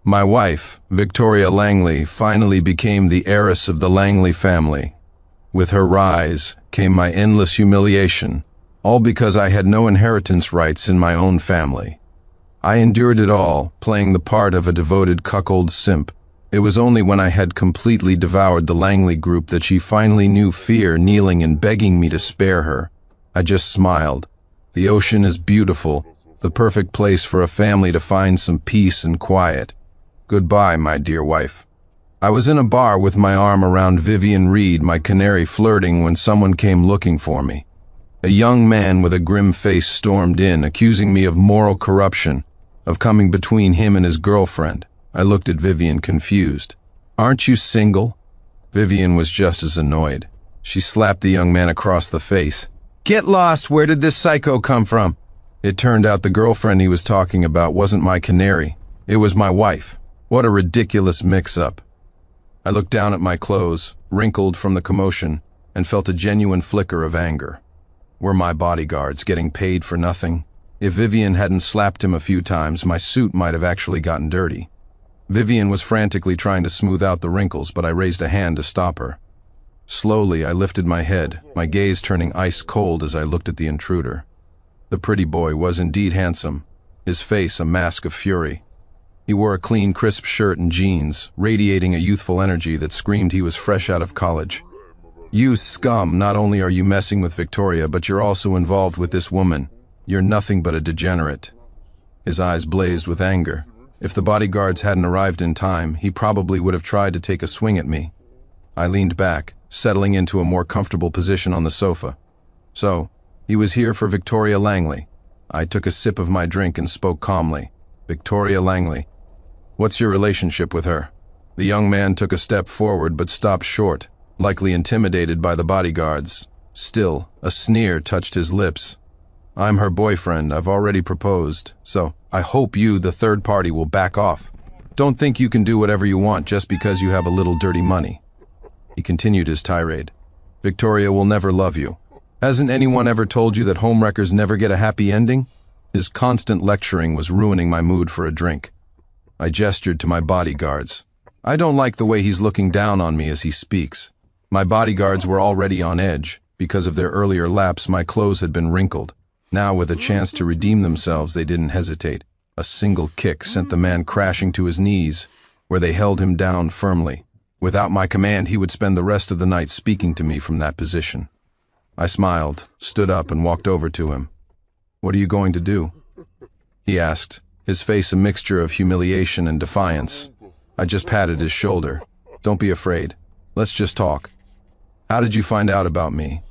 My wife, Victoria Langley, finally became the heiress of the Langley family. With her rise came my endless humiliation, all because I had no inheritance rights in my own family. I endured it all, playing the part of a devoted cuckold simp. It was only when I had completely devoured the Langley group that she finally knew fear, kneeling and begging me to spare her. I just smiled. The ocean is beautiful, the perfect place for a family to find some peace and quiet. Goodbye, my dear wife. I was in a bar with my arm around Vivian Reed, my canary, flirting, when someone came looking for me. A young man with a grim face stormed in, accusing me of moral corruption, of coming between him and his girlfriend. I looked at Vivian, confused. "Aren't you single?" Vivian was just as annoyed. She slapped the young man across the face. "Get lost! Where did this psycho come from?" It turned out the girlfriend he was talking about wasn't my canary. It was my wife. What a ridiculous mix-up. I looked down at my clothes, wrinkled from the commotion, and felt a genuine flicker of anger. Were my bodyguards getting paid for nothing? If Vivian hadn't slapped him a few times, my suit might have actually gotten dirty. Vivian was frantically trying to smooth out the wrinkles, but I raised a hand to stop her. Slowly, I lifted my head, my gaze turning ice cold as I looked at the intruder. The pretty boy was indeed handsome, his face a mask of fury. He wore a clean, crisp shirt and jeans, radiating a youthful energy that screamed he was fresh out of college. "You scum, not only are you messing with Victoria, but you're also involved with this woman. You're nothing but a degenerate." His eyes blazed with anger. If the bodyguards hadn't arrived in time, he probably would have tried to take a swing at me. I leaned back, settling into a more comfortable position on the sofa. So, he was here for Victoria Langley. I took a sip of my drink and spoke calmly. "Victoria Langley. What's your relationship with her?" The young man took a step forward but stopped short, likely intimidated by the bodyguards. Still, a sneer touched his lips. "I'm her boyfriend. I've already proposed, so I hope you, the third party, will back off. Don't think you can do whatever you want just because you have a little dirty money." He continued his tirade. "Victoria will never love you. Hasn't anyone ever told you that homewreckers never get a happy ending?" His constant lecturing was ruining my mood for a drink. I gestured to my bodyguards. I don't like the way he's looking down on me as he speaks. My bodyguards were already on edge. Because of their earlier lapse, my clothes had been wrinkled. Now, with a chance to redeem themselves, they didn't hesitate. A single kick sent the man crashing to his knees, where they held him down firmly. Without my command, he would spend the rest of the night speaking to me from that position. I smiled, stood up, and walked over to him. "What are you going to do?" he asked, his face a mixture of humiliation and defiance. I just patted his shoulder. "Don't be afraid. Let's just talk. How did you find out about me?"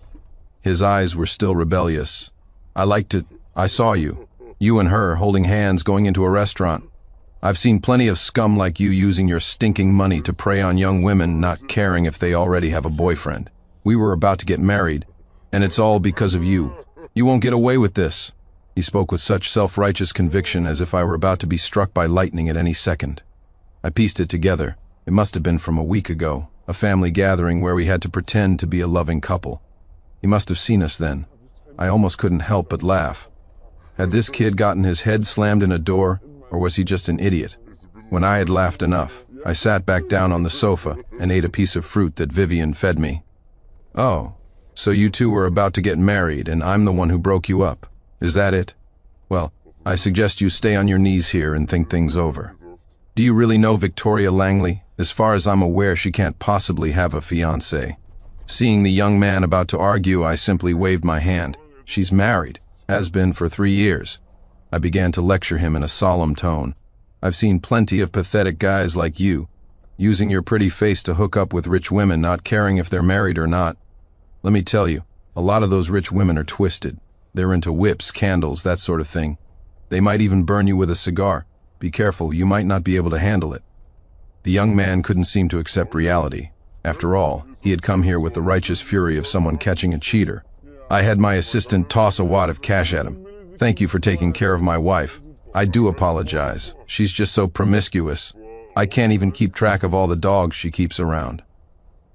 His eyes were still rebellious. I saw you and her holding hands going into a restaurant. I've seen plenty of scum like you using your stinking money to prey on young women, not caring if they already have a boyfriend. We were about to get married, and it's all because of you. You won't get away with this." He spoke with such self-righteous conviction as if I were about to be struck by lightning at any second. I pieced it together. It must have been from a week ago, a family gathering where we had to pretend to be a loving couple. He must have seen us then. I almost couldn't help but laugh. Had this kid gotten his head slammed in a door, or was he just an idiot? When I had laughed enough, I sat back down on the sofa and ate a piece of fruit that Vivian fed me. "Oh, so you two were about to get married and I'm the one who broke you up. Is that it? Well, I suggest you stay on your knees here and think things over. Do you really know Victoria Langley? As far as I'm aware, she can't possibly have a fiancé." Seeing the young man about to argue, I simply waved my hand. "She's married, has been for 3 years. I began to lecture him in a solemn tone. "I've seen plenty of pathetic guys like you, using your pretty face to hook up with rich women, not caring if they're married or not. Let me tell you, a lot of those rich women are twisted. They're into whips, candles, that sort of thing. They might even burn you with a cigar. Be careful, you might not be able to handle it." The young man couldn't seem to accept reality. After all, he had come here with the righteous fury of someone catching a cheater. I had my assistant toss a wad of cash at him. "Thank you for taking care of my wife. I do apologize. She's just so promiscuous. I can't even keep track of all the dogs she keeps around.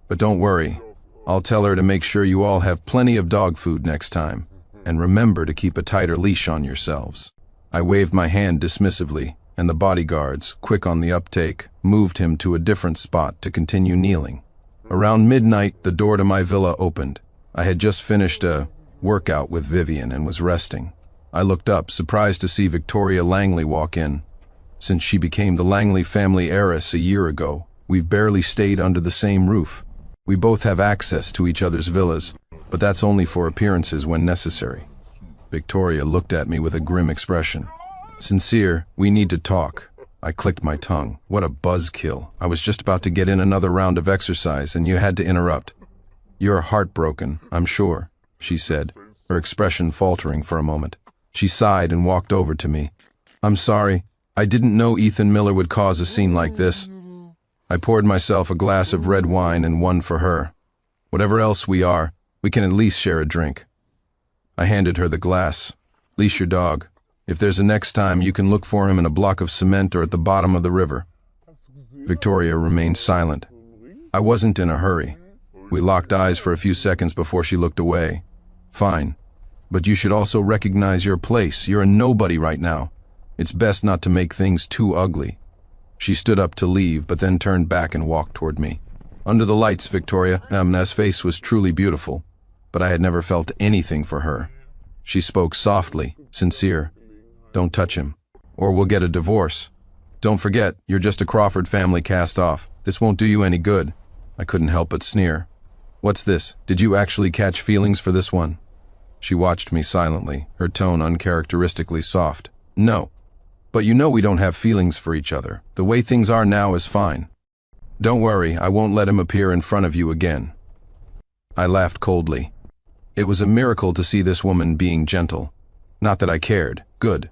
But don't worry. I'll tell her to make sure you all have plenty of dog food next time. And remember to keep a tighter leash on yourselves." I waved my hand dismissively, and the bodyguards, quick on the uptake, moved him to a different spot to continue kneeling. Around midnight, the door to my villa opened. I had just finished a workout with Vivian and was resting. I looked up, surprised to see Victoria Langley walk in. Since she became the Langley family heiress a year ago, we've barely stayed under the same roof. We both have access to each other's villas, but that's only for appearances when necessary. Victoria looked at me with a grim expression. Sincere, we need to talk. I clicked my tongue. What a buzzkill. I was just about to get in another round of exercise and you had to interrupt. You're heartbroken, I'm sure, she said, her expression faltering for a moment. She sighed and walked over to me. I'm sorry. I didn't know Ethan Miller would cause a scene like this. I poured myself a glass of red wine and one for her. Whatever else we are, we can at least share a drink. I handed her the glass. Leash your dog. If there's a next time, you can look for him in a block of cement or at the bottom of the river. Victoria remained silent. I wasn't in a hurry. We locked eyes for a few seconds before she looked away. Fine. But you should also recognize your place. You're a nobody right now. It's best not to make things too ugly. She stood up to leave, but then turned back and walked toward me. Under the lights, Victoria's face was truly beautiful, but I had never felt anything for her. She spoke softly, sincere. Don't touch him, or we'll get a divorce. Don't forget, you're just a Crawford family cast off. This won't do you any good. I couldn't help but sneer. What's this? Did you actually catch feelings for this one? She watched me silently, her tone uncharacteristically soft. No. But you know we don't have feelings for each other. The way things are now is fine. Don't worry, I won't let him appear in front of you again. I laughed coldly. It was a miracle to see this woman being gentle. Not that I cared. Good.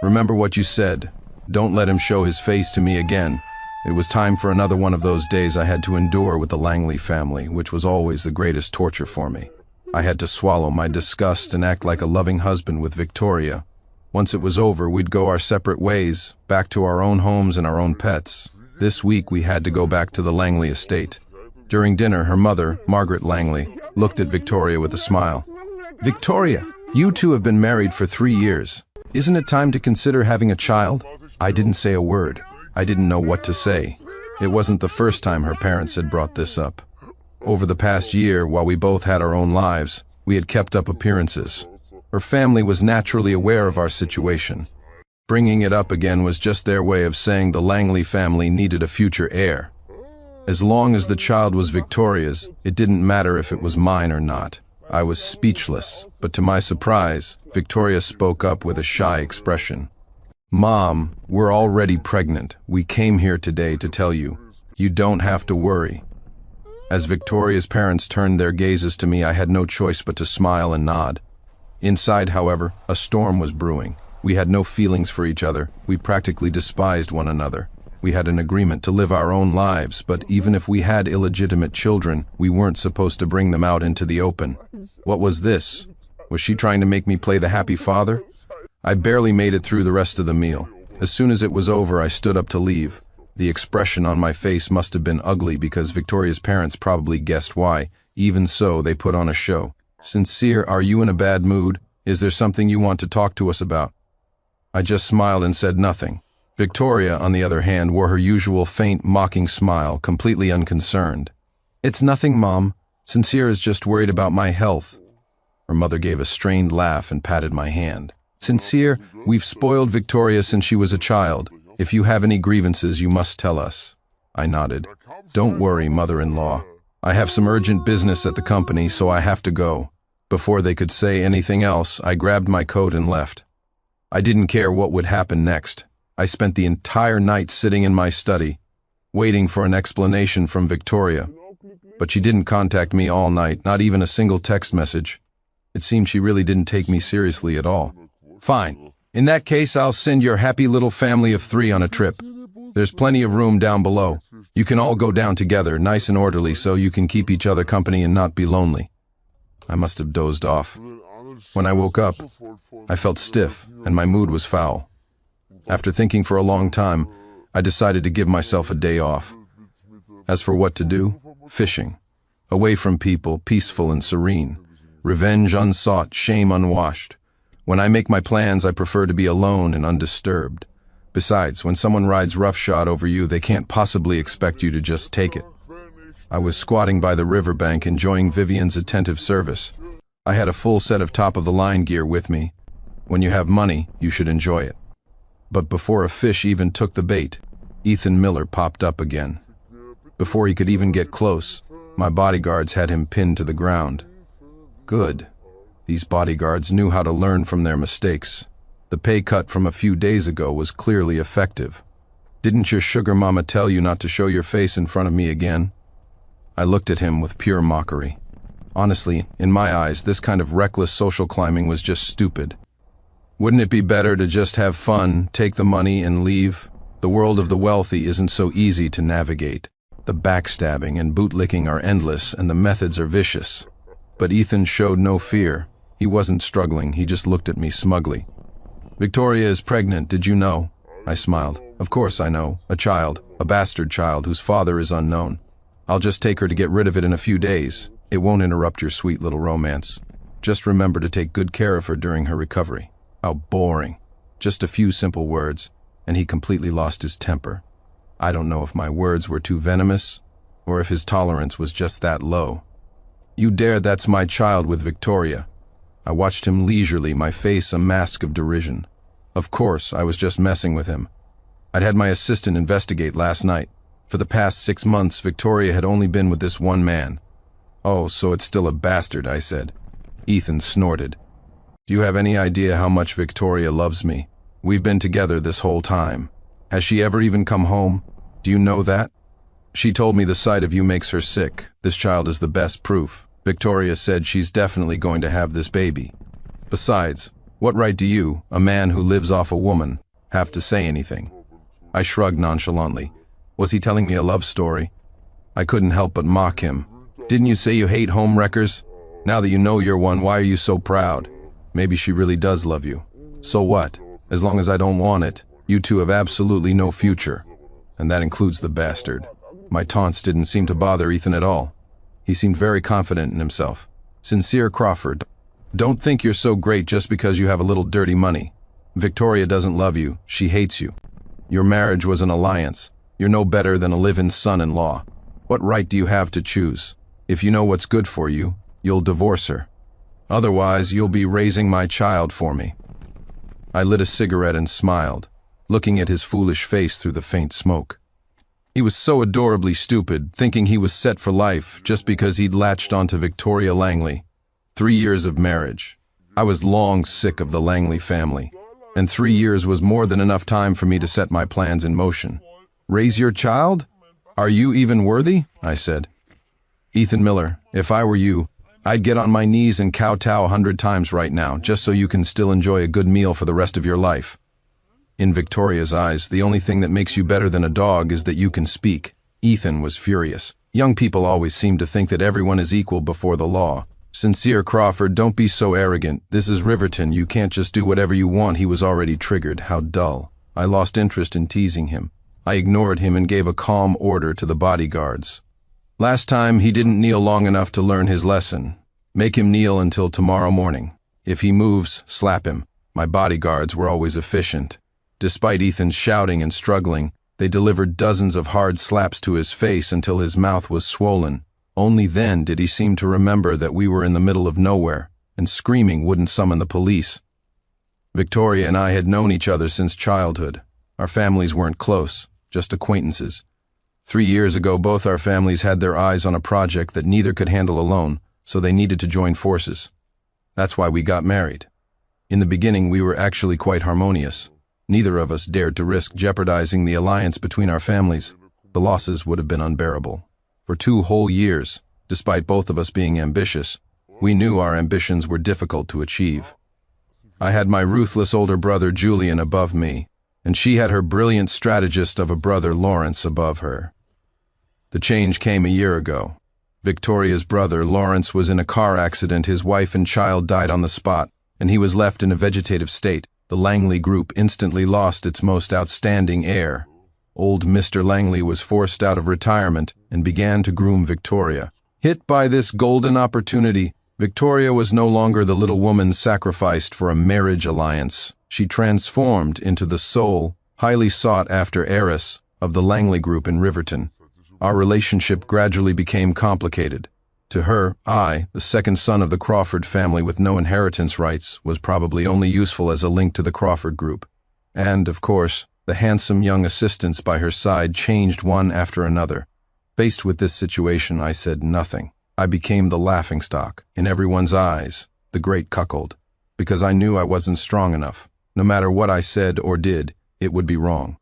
Remember what you said. Don't let him show his face to me again. It was time for another one of those days I had to endure with the Langley family, which was always the greatest torture for me. I had to swallow my disgust and act like a loving husband with Victoria. Once it was over, we'd go our separate ways, back to our own homes and our own pets. This week we had to go back to the Langley estate. During dinner, her mother, Margaret Langley, looked at Victoria with a smile. Victoria, you two have been married for 3 years. Isn't it time to consider having a child? I didn't say a word. I didn't know what to say. It wasn't the first time her parents had brought this up. Over the past year, while we both had our own lives, we had kept up appearances. Her family was naturally aware of our situation. Bringing it up again was just their way of saying the Langley family needed a future heir. As long as the child was Victoria's, it didn't matter if it was mine or not. I was speechless, but to my surprise, Victoria spoke up with a shy expression. Mom, we're already pregnant. We came here today to tell you. You don't have to worry. As Victoria's parents turned their gazes to me, I had no choice but to smile and nod. Inside, however, a storm was brewing. We had no feelings for each other. We practically despised one another. We had an agreement to live our own lives, but even if we had illegitimate children, we weren't supposed to bring them out into the open. What was this? Was she trying to make me play the happy father? I barely made it through the rest of the meal. As soon as it was over, I stood up to leave. The expression on my face must have been ugly because Victoria's parents probably guessed why. Even so, they put on a show. Sincere, are you in a bad mood? Is there something you want to talk to us about? I just smiled and said nothing. Victoria, on the other hand, wore her usual faint, mocking smile, completely unconcerned. It's nothing, Mom. Sincere is just worried about my health. Her mother gave a strained laugh and patted my hand. Sincere, we've spoiled Victoria since she was a child. If you have any grievances, you must tell us. I nodded. Don't worry, mother-in-law. I have some urgent business at the company, so I have to go. Before they could say anything else, I grabbed my coat and left. I didn't care what would happen next. I spent the entire night sitting in my study, waiting for an explanation from Victoria. But she didn't contact me all night, not even a single text message. It seemed she really didn't take me seriously at all. Fine. In that case, I'll send your happy little family of 3 on a trip. There's plenty of room down below. You can all go down together, nice and orderly, so you can keep each other company and not be lonely. I must have dozed off. When I woke up, I felt stiff and my mood was foul. After thinking for a long time, I decided to give myself a day off. As for what to do, fishing. Away from people, peaceful and serene. Revenge unsought, shame unwashed. When I make my plans, I prefer to be alone and undisturbed. Besides, when someone rides roughshod over you, they can't possibly expect you to just take it. I was squatting by the riverbank enjoying Vivian's attentive service. I had a full set of top-of-the-line gear with me. When you have money, you should enjoy it. But before a fish even took the bait, Ethan Miller popped up again. Before he could even get close, my bodyguards had him pinned to the ground. Good. These bodyguards knew how to learn from their mistakes. The pay cut from a few days ago was clearly effective. Didn't your sugar mama tell you not to show your face in front of me again? I looked at him with pure mockery. Honestly, in my eyes, this kind of reckless social climbing was just stupid. Wouldn't it be better to just have fun, take the money, and leave? The world of the wealthy isn't so easy to navigate. The backstabbing and bootlicking are endless, and the methods are vicious. But Ethan showed no fear. He wasn't struggling, he just looked at me smugly. Victoria is pregnant, did you know? I smiled. Of course I know. A child, a bastard child whose father is unknown. I'll just take her to get rid of it in a few days. It won't interrupt your sweet little romance. Just remember to take good care of her during her recovery. How boring. Just a few simple words, and he completely lost his temper. I don't know if my words were too venomous, or if his tolerance was just that low. You dare, that's my child with Victoria. I watched him leisurely, my face a mask of derision. Of course, I was just messing with him. I'd had my assistant investigate last night. For the past 6 months, Victoria had only been with this one man. Oh, so it's still a bastard, I said. Ethan snorted. Do you have any idea how much Victoria loves me? We've been together this whole time. Has she ever even come home? Do you know that? She told me the sight of you makes her sick. This child is the best proof. Victoria said she's definitely going to have this baby. Besides, what right do you, a man who lives off a woman, have to say anything? I shrugged nonchalantly. Was he telling me a love story? I couldn't help but mock him. Didn't you say you hate home wreckers? Now that you know you're one, why are you so proud? Maybe she really does love you. So what? As long as I don't want it, you two have absolutely no future. And that includes the bastard. My taunts didn't seem to bother Ethan at all. He seemed very confident in himself. Sincere Crawford, don't think you're so great just because you have a little dirty money. Victoria doesn't love you, she hates you. Your marriage was an alliance. You're no better than a live-in son-in-law. What right do you have to choose? If you know what's good for you, you'll divorce her. Otherwise, you'll be raising my child for me. I lit a cigarette and smiled, looking at his foolish face through the faint smoke. He was so adorably stupid, thinking he was set for life just because he'd latched onto Victoria Langley. 3 years of marriage. I was long sick of the Langley family, and 3 years was more than enough time for me to set my plans in motion. Raise your child? Are you even worthy? I said. Ethan Miller, if I were you, I'd get on my knees and kowtow 100 times right now, just so you can still enjoy a good meal for the rest of your life. In Victoria's eyes, the only thing that makes you better than a dog is that you can speak. Ethan was furious. Young people always seem to think that everyone is equal before the law. Sincere Crawford, don't be so arrogant. This is Riverton. You can't just do whatever you want. He was already triggered. How dull. I lost interest in teasing him. I ignored him and gave a calm order to the bodyguards. Last time, he didn't kneel long enough to learn his lesson. Make him kneel until tomorrow morning. If he moves, slap him. My bodyguards were always efficient. Despite Ethan's shouting and struggling, they delivered dozens of hard slaps to his face until his mouth was swollen. Only then did he seem to remember that we were in the middle of nowhere, and screaming wouldn't summon the police. Victoria and I had known each other since childhood. Our families weren't close, just acquaintances. 3 years ago, both our families had their eyes on a project that neither could handle alone, so they needed to join forces. That's why we got married. In the beginning, we were actually quite harmonious. Neither of us dared to risk jeopardizing the alliance between our families. The losses would have been unbearable. For 2 whole years, despite both of us being ambitious, we knew our ambitions were difficult to achieve. I had my ruthless older brother Julian above me, and she had her brilliant strategist of a brother Lawrence above her. The change came a year ago. Victoria's brother Lawrence was in a car accident. His wife and child died on the spot, and he was left in a vegetative state. The Langley group instantly lost its most outstanding heir. Old Mr. Langley was forced out of retirement and began to groom Victoria. Hit by this golden opportunity, Victoria was no longer the little woman sacrificed for a marriage alliance. She transformed into the sole, highly sought-after heiress of the Langley Group in Riverton. Our relationship gradually became complicated. To her, I, the second son of the Crawford family with no inheritance rights, was probably only useful as a link to the Crawford Group. And, of course, the handsome young assistants by her side changed one after another. Faced with this situation, I said nothing. I became the laughingstock, in everyone's eyes, the great cuckold, because I knew I wasn't strong enough. No matter what I said or did, it would be wrong.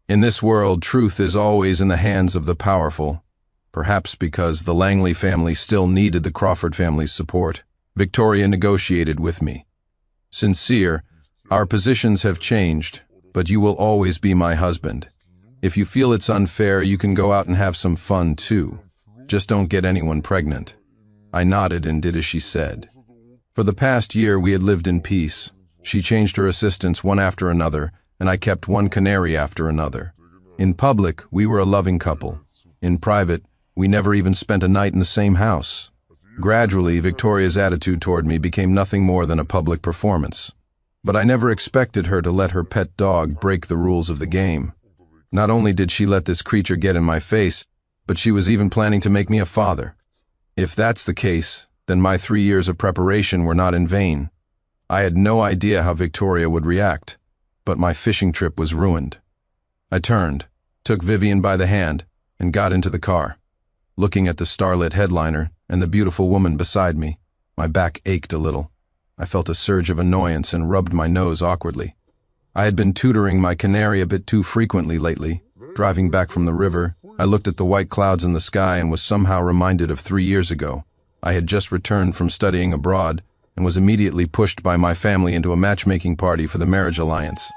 In this world, truth is always in the hands of the powerful. Perhaps because the Langley family still needed the Crawford family's support, Victoria negotiated with me. Sincere, our positions have changed, but you will always be my husband. If you feel it's unfair, you can go out and have some fun too. Just don't get anyone pregnant. I nodded and did as she said. For the past year, we had lived in peace. She changed her assistants one after another, and I kept one canary after another. In public, we were a loving couple. In private, we never even spent a night in the same house. Gradually, Victoria's attitude toward me became nothing more than a public performance. But I never expected her to let her pet dog break the rules of the game. Not only did she let this creature get in my face, but she was even planning to make me a father. If that's the case, then my 3 years of preparation were not in vain. I had no idea how Victoria would react, but my fishing trip was ruined. I turned, took Vivian by the hand, and got into the car. Looking at the starlit headliner and the beautiful woman beside me, my back ached a little. I felt a surge of annoyance and rubbed my nose awkwardly. I had been tutoring my canary a bit too frequently lately. Driving back from the river, I looked at the white clouds in the sky and was somehow reminded of 3 years ago. I had just returned from studying abroad and was immediately pushed by my family into a matchmaking party for the marriage alliance.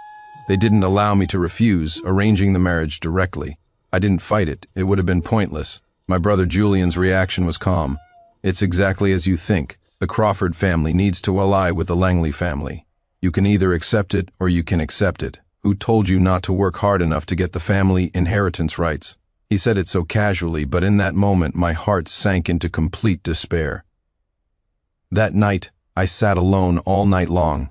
They didn't allow me to refuse, arranging the marriage directly. I didn't fight it. It would have been pointless. My brother Julian's reaction was calm. It's exactly as you think. The Crawford family needs to ally with the Langley family. You can either accept it or you can accept it. Who told you not to work hard enough to get the family inheritance rights? He said it so casually, but in that moment my heart sank into complete despair. That night, I sat alone all night long.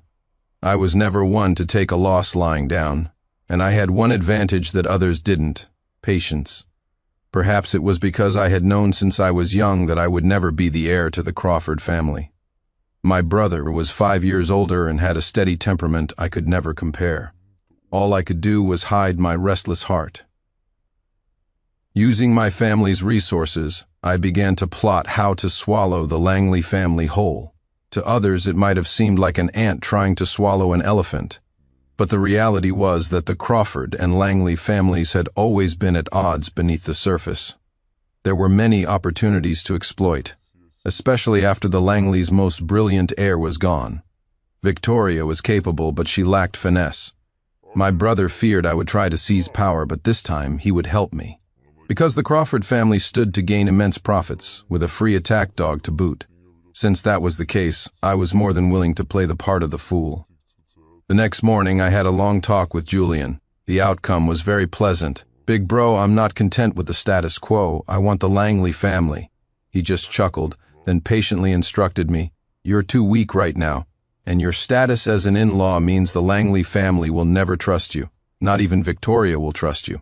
I was never one to take a loss lying down, and I had one advantage that others didn't: patience. Perhaps it was because I had known since I was young that I would never be the heir to the Crawford family. My brother was 5 years older and had a steady temperament I could never compare. All I could do was hide my restless heart. Using my family's resources, I began to plot how to swallow the Langley family whole. To others, it might have seemed like an ant trying to swallow an elephant. But the reality was that the Crawford and Langley families had always been at odds beneath the surface. There were many opportunities to exploit, especially after the Langleys' most brilliant heir was gone. Victoria was capable, but she lacked finesse. My brother feared I would try to seize power, but this time he would help me. Because the Crawford family stood to gain immense profits, with a free attack dog to boot. Since that was the case, I was more than willing to play the part of the fool. The next morning, I had a long talk with Julian. The outcome was very pleasant. "Big bro, I'm not content with the status quo. I want the Langley family." He just chuckled, then patiently instructed me, "You're too weak right now, and your status as an in-law means the Langley family will never trust you. Not even Victoria will trust you.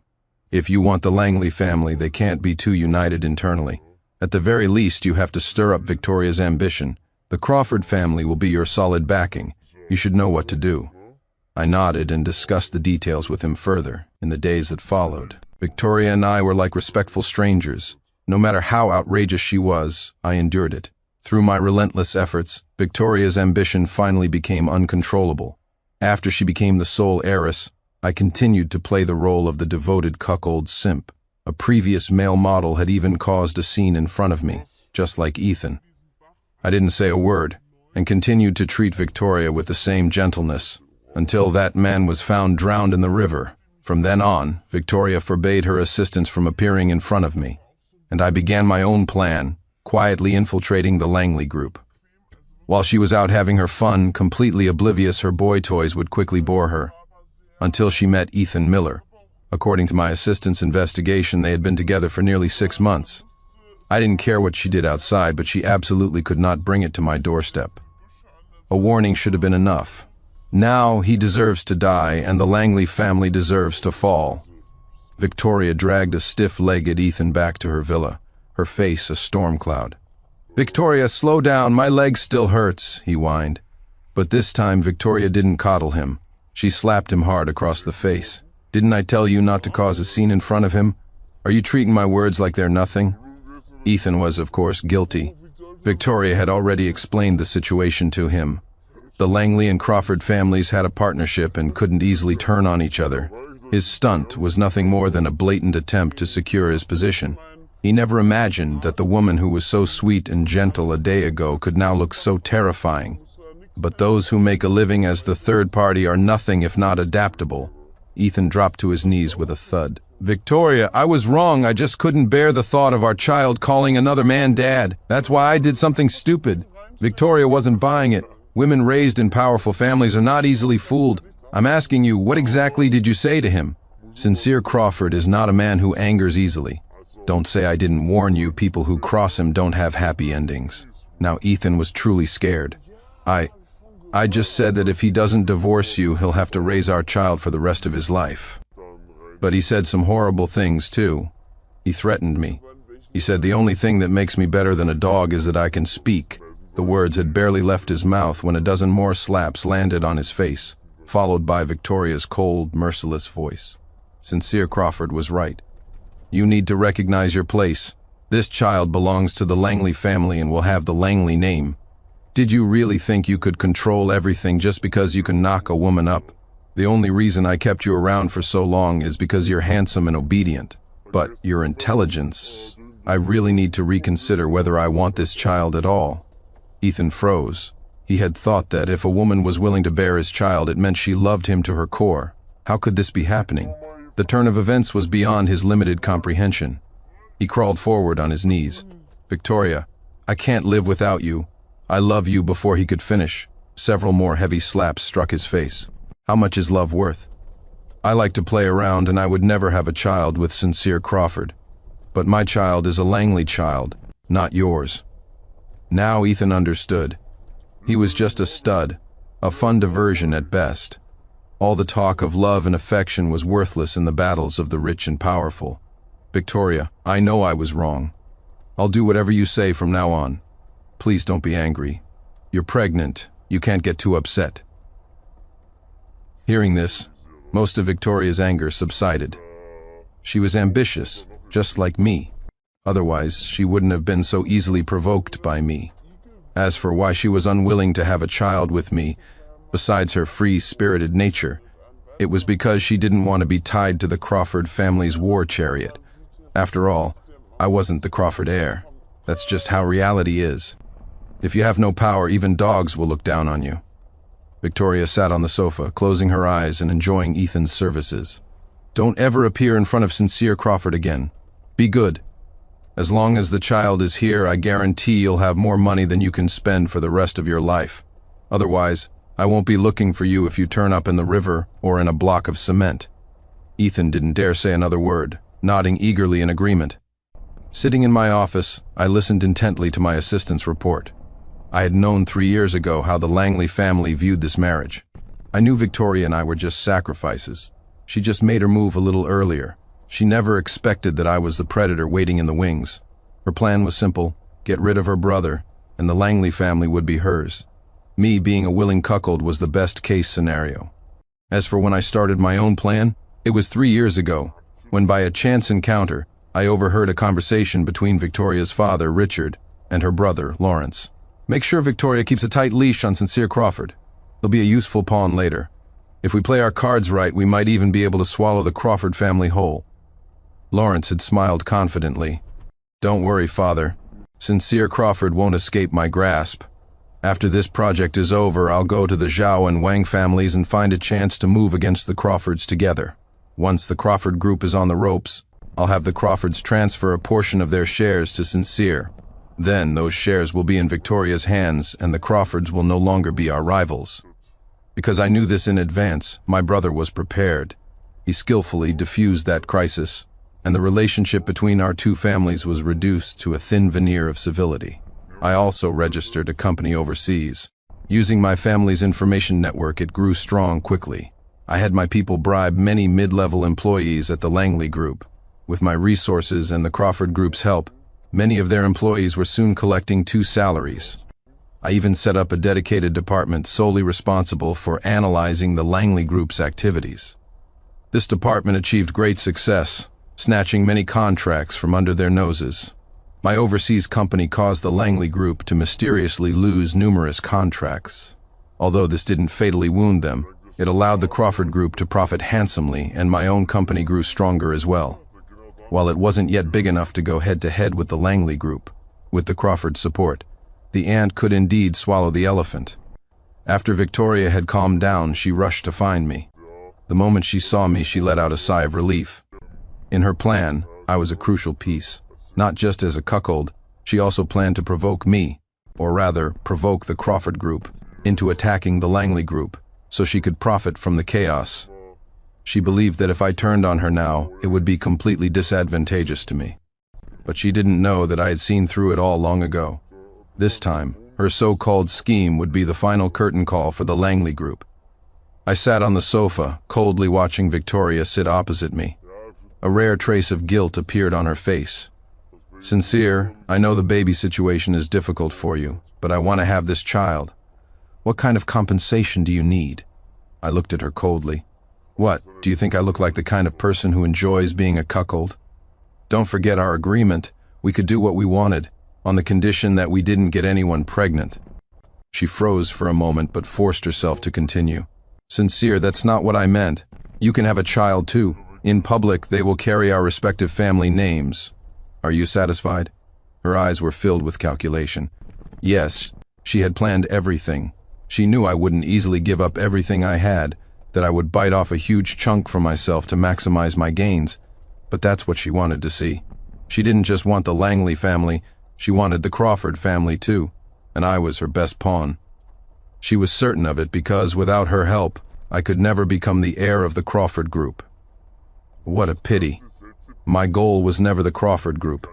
If you want the Langley family, they can't be too united internally. At the very least, you have to stir up Victoria's ambition. The Crawford family will be your solid backing. You should know what to do." I nodded and discussed the details with him further. In the days that followed, Victoria and I were like respectful strangers. No matter how outrageous she was, I endured it. Through my relentless efforts, Victoria's ambition finally became uncontrollable. After she became the sole heiress, I continued to play the role of the devoted cuckold simp. A previous male model had even caused a scene in front of me, just like Ethan. I didn't say a word, and continued to treat Victoria with the same gentleness, until that man was found drowned in the river. From then on, Victoria forbade her assistants from appearing in front of me, and I began my own plan, quietly infiltrating the Langley group. While she was out having her fun, completely oblivious her boy toys would quickly bore her, until she met Ethan Miller. According to my assistant's investigation, they had been together for nearly 6 months. I didn't care what she did outside, but she absolutely could not bring it to my doorstep. A warning should have been enough. Now he deserves to die, and the Langley family deserves to fall. Victoria dragged a stiff-legged Ethan back to her villa, her face a storm cloud. "Victoria, slow down, my leg still hurts," he whined. But this time Victoria didn't coddle him. She slapped him hard across the face. "Didn't I tell you not to cause a scene in front of him? Are you treating my words like they're nothing?" Ethan was, of course, guilty. Victoria had already explained the situation to him. The Langley and Crawford families had a partnership and couldn't easily turn on each other. His stunt was nothing more than a blatant attempt to secure his position. He never imagined that the woman who was so sweet and gentle a day ago could now look so terrifying. But those who make a living as the third party are nothing if not adaptable. Ethan dropped to his knees with a thud. "Victoria, I was wrong. I just couldn't bear the thought of our child calling another man dad. That's why I did something stupid." Victoria wasn't buying it. Women raised in powerful families are not easily fooled. "I'm asking you, what exactly did you say to him?" "Sincere Crawford is not a man who angers easily. Don't say I didn't warn you. People who cross him don't have happy endings." Now Ethan was truly scared. I just said that if he doesn't divorce you, he'll have to raise our child for the rest of his life." But he said some horrible things, too. He threatened me. He said the only thing that makes me better than a dog is that I can speak. The words had barely left his mouth when a dozen more slaps landed on his face, followed by Victoria's cold, merciless voice. Sincere Crawford was right. "You need to recognize your place. This child belongs to the Langley family and will have the Langley name. Did you really think you could control everything just because you can knock a woman up? The only reason I kept you around for so long is because you're handsome and obedient. But your intelligence, I really need to reconsider whether I want this child at all." Ethan froze. He had thought that if a woman was willing to bear his child, it meant she loved him to her core. How could this be happening? The turn of events was beyond his limited comprehension. He crawled forward on his knees. "Victoria, I can't live without you. I love you." Before he could finish, several more heavy slaps struck his face. "How much is love worth? I like to play around, and I would never have a child with Sincere Crawford. But my child is a Langley child, not yours." Now Ethan understood. He was just a stud, a fun diversion at best. All the talk of love and affection was worthless in the battles of the rich and powerful. "Victoria, I know I was wrong. I'll do whatever you say from now on. Please don't be angry. You're pregnant. You can't get too upset." Hearing this, most of Victoria's anger subsided. She was ambitious, just like me. Otherwise, she wouldn't have been so easily provoked by me. As for why she was unwilling to have a child with me, besides her free-spirited nature, it was because she didn't want to be tied to the Crawford family's war chariot. After all, I wasn't the Crawford heir. That's just how reality is. If you have no power, even dogs will look down on you. Victoria sat on the sofa, closing her eyes and enjoying Ethan's services. "Don't ever appear in front of Sincere Crawford again. Be good. As long as the child is here, I guarantee you'll have more money than you can spend for the rest of your life. Otherwise, I won't be looking for you if you turn up in the river or in a block of cement." Ethan didn't dare say another word, nodding eagerly in agreement. Sitting in my office, I listened intently to my assistant's report. I had known 3 years ago how the Langley family viewed this marriage. I knew Victoria and I were just sacrifices. She just made her move a little earlier. She never expected that I was the predator waiting in the wings. Her plan was simple: get rid of her brother, and the Langley family would be hers. Me being a willing cuckold was the best case scenario. As for when I started my own plan, it was 3 years ago, when by a chance encounter, I overheard a conversation between Victoria's father, Richard, and her brother, Lawrence. "Make sure Victoria keeps a tight leash on Sincere Crawford. He'll be a useful pawn later. If we play our cards right, we might even be able to swallow the Crawford family whole." Lawrence had smiled confidently. "Don't worry, father. Sincere Crawford won't escape my grasp. After this project is over, I'll go to the Zhao and Wang families and find a chance to move against the Crawfords together. Once the Crawford group is on the ropes, I'll have the Crawfords transfer a portion of their shares to Sincere. Then those shares will be in Victoria's hands, and the Crawfords will no longer be our rivals." Because I knew this in advance, my brother was prepared. He skillfully diffused that crisis, and the relationship between our two families was reduced to a thin veneer of civility. I also registered a company overseas. Using my family's information network, it grew strong quickly. I had my people bribe many mid-level employees at the Langley Group. With my resources and the Crawford Group's help, many of their employees were soon collecting 2 salaries. I even set up a dedicated department solely responsible for analyzing the Langley Group's activities. This department achieved great success, snatching many contracts from under their noses. My overseas company caused the Langley Group to mysteriously lose numerous contracts. Although this didn't fatally wound them, it allowed the Crawford Group to profit handsomely, and my own company grew stronger as well. While it wasn't yet big enough to go head-to-head with the Langley Group, with the Crawford support, the ant could indeed swallow the elephant. After Victoria had calmed down, she rushed to find me. The moment she saw me, she let out a sigh of relief. In her plan, I was a crucial piece. Not just as a cuckold, she also planned to provoke me, or rather, provoke the Crawford Group, into attacking the Langley Group, so she could profit from the chaos. She believed that if I turned on her now, it would be completely disadvantageous to me. But she didn't know that I had seen through it all long ago. This time, her so-called scheme would be the final curtain call for the Langley Group. I sat on the sofa, coldly watching Victoria sit opposite me. A rare trace of guilt appeared on her face. "Sincere, I know the baby situation is difficult for you, but I want to have this child. What kind of compensation do you need?" I looked at her coldly. "What, do you think I look like the kind of person who enjoys being a cuckold? Don't forget our agreement. We could do what we wanted, on the condition that we didn't get anyone pregnant." She froze for a moment but forced herself to continue. "Sincere, that's not what I meant. You can have a child too. In public, they will carry our respective family names. Are you satisfied?" Her eyes were filled with calculation. Yes, she had planned everything. She knew I wouldn't easily give up everything I had, that I would bite off a huge chunk for myself to maximize my gains. But that's what she wanted to see. She didn't just want the Langley family, she wanted the Crawford family too, and I was her best pawn. She was certain of it because, without her help, I could never become the heir of the Crawford Group. What a pity. My goal was never the Crawford Group.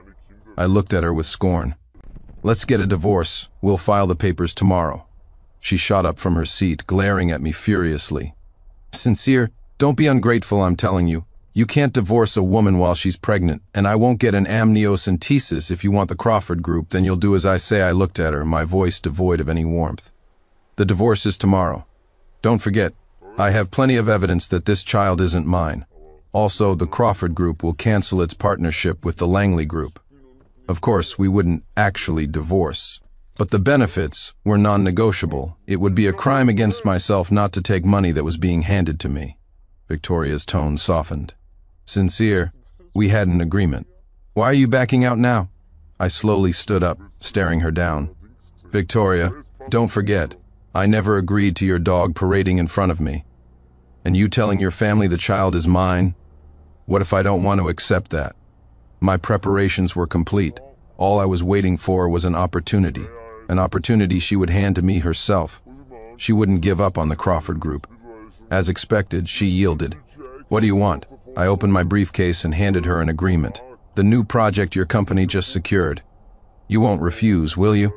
I looked at her with scorn. "Let's get a divorce. We'll file the papers tomorrow." She shot up from her seat, glaring at me furiously. "Sincere, don't be ungrateful, I'm telling you. You can't divorce a woman while she's pregnant, and I won't get an amniocentesis. If you want the Crawford Group, then you'll do as I say." I looked at her, my voice devoid of any warmth. "The divorce is tomorrow. Don't forget, I have plenty of evidence that this child isn't mine. Also, the Crawford Group will cancel its partnership with the Langley Group. Of course, we wouldn't actually divorce, but the benefits were non-negotiable. It would be a crime against myself not to take money that was being handed to me." Victoria's tone softened. "Sincere, we had an agreement. Why are you backing out now?" I slowly stood up, staring her down. "Victoria, don't forget, I never agreed to your dog parading in front of me. And you telling your family the child is mine? What if I don't want to accept that? My preparations were complete. All I was waiting for was an opportunity she would hand to me herself. She wouldn't give up on the Crawford Group. As expected, she yielded. "What do you want?" I opened my briefcase and handed her an agreement. "The new project your company just secured. You won't refuse, will you?"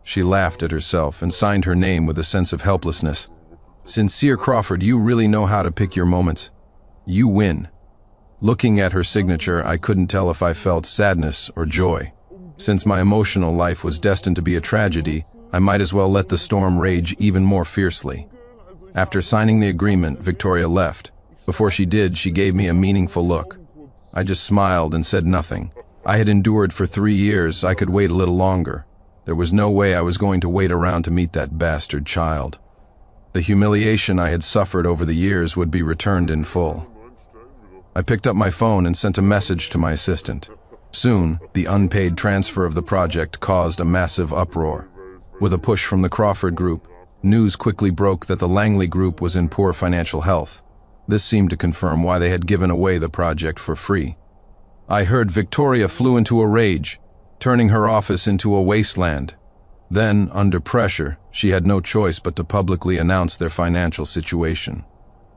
She laughed at herself and signed her name with a sense of helplessness. "Sincere Crawford, you really know how to pick your moments. You win." Looking at her signature, I couldn't tell if I felt sadness or joy. Since my emotional life was destined to be a tragedy, I might as well let the storm rage even more fiercely. After signing the agreement, Victoria left. Before she did, she gave me a meaningful look. I just smiled and said nothing. I had endured for 3 years. I could wait a little longer. There was no way I was going to wait around to meet that bastard child. The humiliation I had suffered over the years would be returned in full. I picked up my phone and sent a message to my assistant. Soon, the unpaid transfer of the project caused a massive uproar. With a push from the Crawford Group, news quickly broke that the Langley Group was in poor financial health. This seemed to confirm why they had given away the project for free. I heard Victoria flew into a rage, turning her office into a wasteland. Then, under pressure, she had no choice but to publicly announce their financial situation.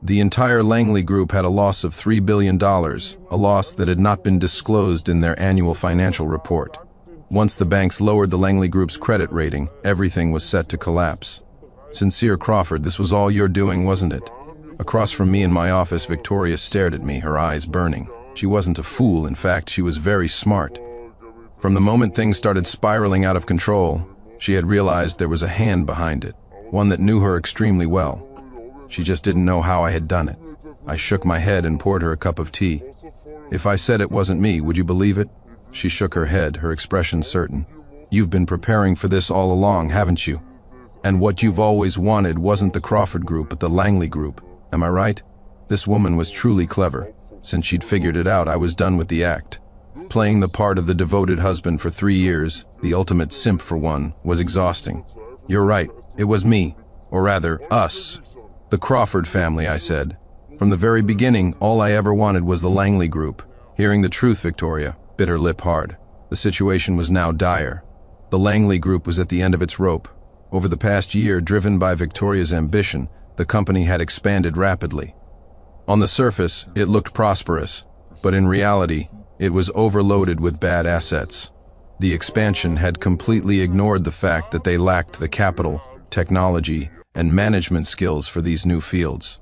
The entire Langley Group had a loss of $3 billion, a loss that had not been disclosed in their annual financial report. Once the banks lowered the Langley Group's credit rating, everything was set to collapse. Sincere Crawford, this was all your doing, wasn't it? Across from me in my office, Victoria stared at me, her eyes burning. She wasn't a fool, in fact, she was very smart. From the moment things started spiraling out of control, she had realized there was a hand behind it, one that knew her extremely well. She just didn't know how I had done it. I shook my head and poured her a cup of tea. If I said it wasn't me, would you believe it? She shook her head, her expression certain. You've been preparing for this all along, haven't you? And what you've always wanted wasn't the Crawford group, but the Langley group. Am I right? This woman was truly clever. Since she'd figured it out, I was done with the act. Playing the part of the devoted husband for 3 years, the ultimate simp for one, was exhausting. You're right, it was me. Or rather, us. The Crawford family, I said. From the very beginning, all I ever wanted was the Langley group. Hearing the truth, Victoria bit her lip hard. The situation was now dire. The Langley group was at the end of its rope. Over the past year, driven by Victoria's ambition, the company had expanded rapidly. On the surface, it looked prosperous, but in reality, it was overloaded with bad assets. The expansion had completely ignored the fact that they lacked the capital, technology, and management skills for these new fields.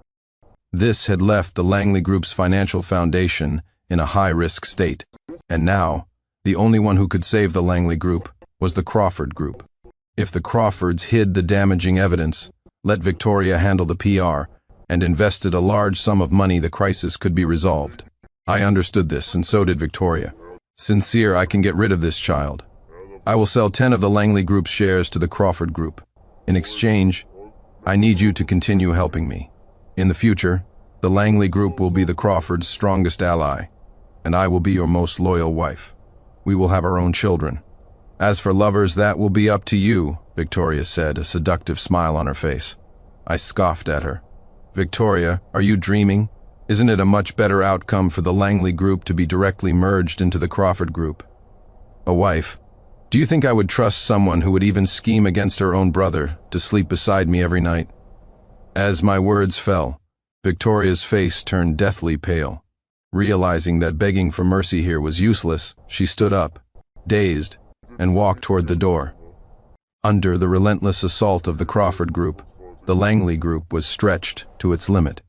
This had left the Langley Group's financial foundation in a high-risk state, and now, the only one who could save the Langley Group was the Crawford Group. If the Crawfords hid the damaging evidence, let Victoria handle the PR, and invested a large sum of money, the crisis could be resolved. I understood this, and so did Victoria. Sincere, I can get rid of this child. I will sell 10 of the Langley Group's shares to the Crawford Group. In exchange, I need you to continue helping me. In the future, the Langley Group will be the Crawfords' strongest ally, and I will be your most loyal wife. We will have our own children. As for lovers, that will be up to you, Victoria said, a seductive smile on her face. I scoffed at her. Victoria, are you dreaming? Isn't it a much better outcome for the Langley Group to be directly merged into the Crawford Group? A wife? Do you think I would trust someone who would even scheme against her own brother to sleep beside me every night? As my words fell, Victoria's face turned deathly pale. Realizing that begging for mercy here was useless, she stood up, dazed, and walked toward the door. Under the relentless assault of the Crawford Group, the Langley Group was stretched to its limit.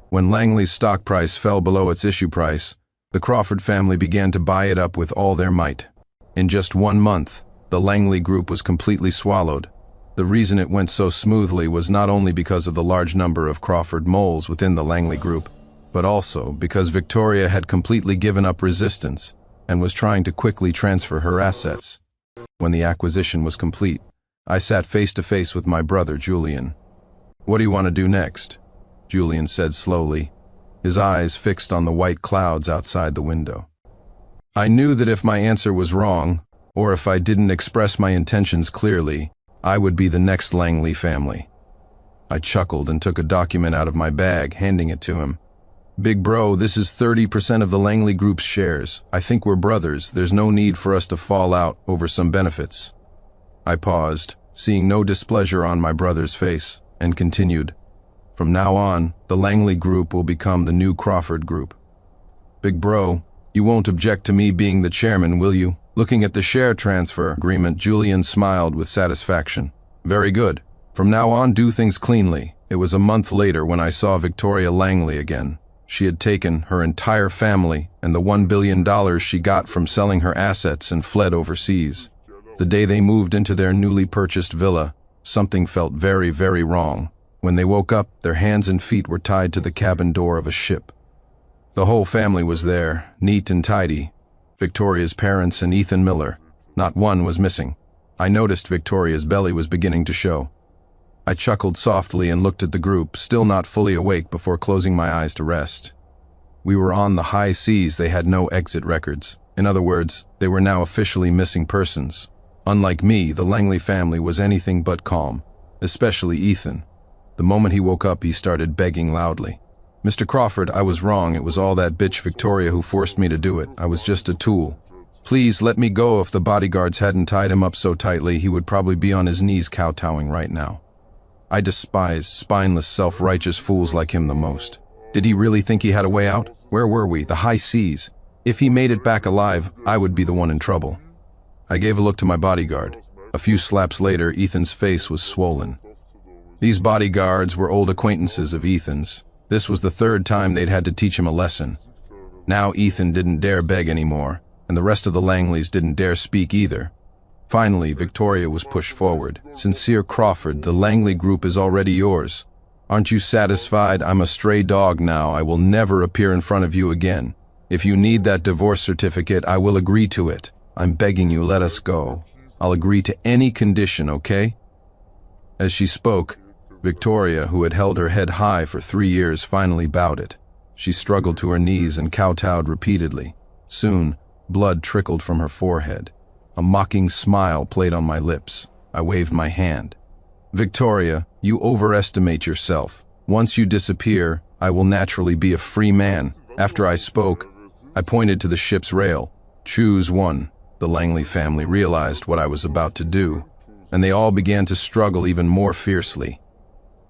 When Langley's stock price fell below its issue price, the Crawford family began to buy it up with all their might. In just 1 month, the Langley Group was completely swallowed. The reason it went so smoothly was not only because of the large number of Crawford moles within the Langley Group, but also because Victoria had completely given up resistance and was trying to quickly transfer her assets. When the acquisition was complete, I sat face to face with my brother, Julian. What do you want to do next? Julian said slowly, his eyes fixed on the white clouds outside the window. I knew that if my answer was wrong, or if I didn't express my intentions clearly, I would be the next Langley family. I chuckled and took a document out of my bag, handing it to him. Big bro, this is 30% of the Langley Group's shares. I think we're brothers. There's no need for us to fall out over some benefits. I paused, seeing no displeasure on my brother's face, and continued. From now on, the Langley Group will become the new Crawford Group. Big bro, you won't object to me being the chairman, will you? Looking at the share transfer agreement, Julian smiled with satisfaction. Very good. From now on, do things cleanly. It was a month later when I saw Victoria Langley again. She had taken her entire family and the $1 billion she got from selling her assets and fled overseas. The day they moved into their newly purchased villa, something felt very, very wrong. When they woke up, their hands and feet were tied to the cabin door of a ship. The whole family was there, neat and tidy. Victoria's parents and Ethan Miller. Not one was missing. I noticed Victoria's belly was beginning to show. I chuckled softly and looked at the group, still not fully awake, before closing my eyes to rest. We were on the high seas. They had no exit records. In other words, they were now officially missing persons. Unlike me, the Langley family was anything but calm, especially Ethan. The moment he woke up, he started begging loudly. Mr. Crawford, I was wrong. It was all that bitch Victoria who forced me to do it. I was just a tool. Please let me go. If the bodyguards hadn't tied him up so tightly, he would probably be on his knees kowtowing right now. I despised spineless, self-righteous fools like him the most. Did he really think he had a way out? Where were we? The high seas. If he made it back alive, I would be the one in trouble. I gave a look to my bodyguard. A few slaps later, Ethan's face was swollen. These bodyguards were old acquaintances of Ethan's. This was the third time they'd had to teach him a lesson. Now Ethan didn't dare beg anymore, and the rest of the Langleys didn't dare speak either. Finally, Victoria was pushed forward. "Sincere Crawford, the Langley group is already yours. Aren't you satisfied? I'm a stray dog now. I will never appear in front of you again. If you need that divorce certificate, I will agree to it. I'm begging you, let us go. I'll agree to any condition, okay?" As she spoke, Victoria, who had held her head high for 3 years, finally bowed it. She struggled to her knees and kowtowed repeatedly. Soon, blood trickled from her forehead. A mocking smile played on my lips. I waved my hand. "Victoria, you overestimate yourself. Once you disappear, I will naturally be a free man." After I spoke, I pointed to the ship's rail. "Choose one." The Langley family realized what I was about to do, and they all began to struggle even more fiercely.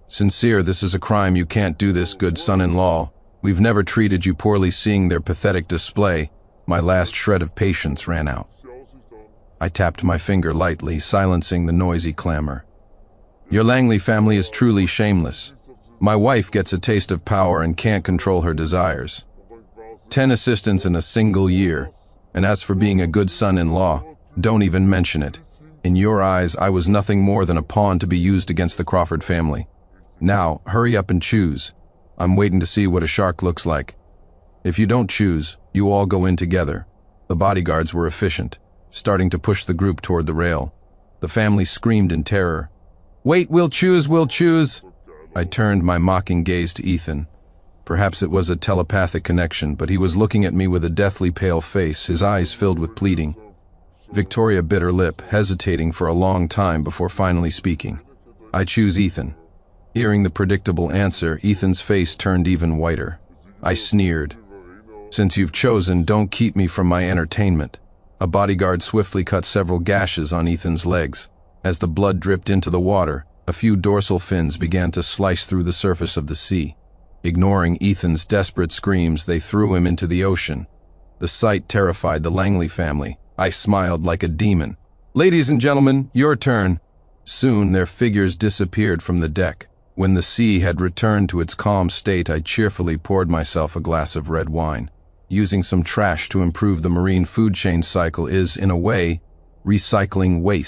"Sincere, this is a crime. You can't do this, good son-in-law. We've never treated you poorly." Seeing their pathetic display, my last shred of patience ran out. I tapped my finger lightly, silencing the noisy clamor. "Your Langley family is truly shameless. My wife gets a taste of power and can't control her desires. 10 assistants in a single year. And as for being a good son-in-law, don't even mention it. In your eyes, I was nothing more than a pawn to be used against the Crawford family. Now, hurry up and choose. I'm waiting to see what a shark looks like. If you don't choose, you all go in together." The bodyguards were efficient, starting to push the group toward the rail. The family screamed in terror. "Wait, we'll choose, we'll choose." I turned my mocking gaze to Ethan. Perhaps it was a telepathic connection, but he was looking at me with a deathly pale face, his eyes filled with pleading. Victoria bit her lip, hesitating for a long time before finally speaking. "I choose Ethan." Hearing the predictable answer, Ethan's face turned even whiter. I sneered. "Since you've chosen, don't keep me from my entertainment." A bodyguard swiftly cut several gashes on Ethan's legs. As the blood dripped into the water, a few dorsal fins began to slice through the surface of the sea. Ignoring Ethan's desperate screams, they threw him into the ocean. The sight terrified the Langley family. I smiled like a demon. "Ladies and gentlemen, your turn." Soon their figures disappeared from the deck. When the sea had returned to its calm state, I cheerfully poured myself a glass of red wine. Using some trash to improve the marine food chain cycle is, in a way, recycling waste.